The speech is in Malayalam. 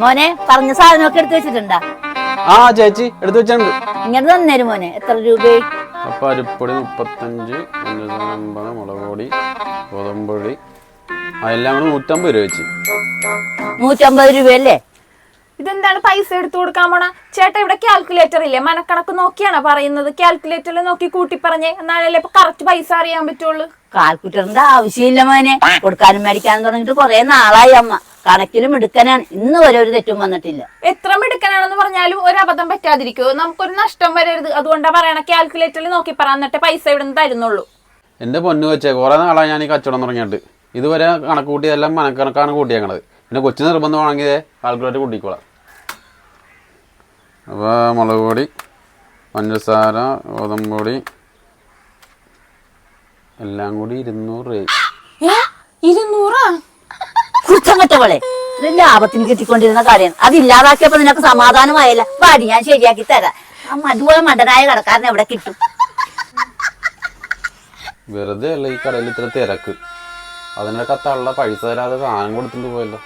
മോനെ പറഞ്ഞ സാധനമൊക്കെ എടുത്തു വെച്ചിട്ടുണ്ടാ? ആ ചേച്ചി എടുത്തു വെച്ചിട്ടുണ്ട്. ഇങ്ങനെ തന്നേരും മോനെ. എത്ര രൂപയായി? അപ്പൊ അരിപ്പൊടി 35, 50, മുളക് പൊടി, ഗോതമ്പൊടി അതെല്ലാം കൂടെ 150 രൂപ വെച്ച്. 150 രൂപയല്ലേ? ഇതെന്താണ് പൈസ എടുത്തു കൊടുക്കാൻ പോണ? ചേട്ടാ ഇവിടെ കാൽക്കുലേറ്റർ ഇല്ലേ? മനക്കണക്ക് നോക്കിയാണോ പറയുന്നത്? കാൽക്കുലേറ്ററിൽ നോക്കി കൂട്ടി പറഞ്ഞേ, എന്നാലല്ലേ ഇപ്പൊ കറക്റ്റ് പൈസ അറിയാൻ പറ്റുള്ളൂ. കാൽക്കുലേറ്ററിന്റെ ആവശ്യമില്ല മോനെ. കൊടുക്കാനും മേടിക്കാനും തുടങ്ങിയിട്ട് കുറെ നാളായി അമ്മ. കണക്കിലും മിടുക്കനാണ്. ഇന്ന് വരെ ഒരു തെറ്റും വന്നിട്ടില്ല. എത്ര മിടുക്കനാണെന്ന് പറഞ്ഞാലും ഒരു അബദ്ധം പറ്റാതിരിക്കുമോ? നമുക്കൊരു നഷ്ടം വരരുത്. അതുകൊണ്ടാ പറയണ കാൽക്കുലേറ്ററിൽ നോക്കി പറ, എന്നിട്ട് പൈസ ഇവിടെ നിന്ന് തരുന്നുള്ളൂ. എന്റെ പൊന്നു വെച്ചേ, കുറെ നാളായി ഞാൻ ഈ കച്ചവടം തുടങ്ങിയിട്ട്. ഇതുവരെ കണക്ക് കൂട്ടിയതെല്ലാം മനക്കണക്കാണ് കൂട്ടിയേക്കണത്. പിന്നെ കൊച്ചു നിർബന്ധമാണെങ്കിൽ കാൽക്കുലേറ്റർ കൂട്ടിക്കോളാം. അപ്പോൾ മുളക് പൊടി, പഞ്ചസാര, ഗോതമ്പൊടി എല്ലാം കൂടി 200 രൂപ. 200? കുറ്റം കെട്ടവളെ, ഇത് ലാഭത്തിന് കിട്ടിക്കൊണ്ടിരുന്ന കാര്യമാണ്. അതില്ലാതാക്കിയപ്പോ നിനക്ക് സമാധാനമായല്ല. പാടി ഞാൻ ശരിയാക്കി തരാം. അതുപോലെ മണ്ടനായ കടക്കാരൻ എവിടെ കിട്ടും? വെറുതെ അല്ല ഈ കടയിൽ ഇത്ര തിരക്ക്. അതിനൊക്കെ തള്ള പൈസ തരാതെ സാധനം കൊടുത്തിട്ട് പോയല്ലോ.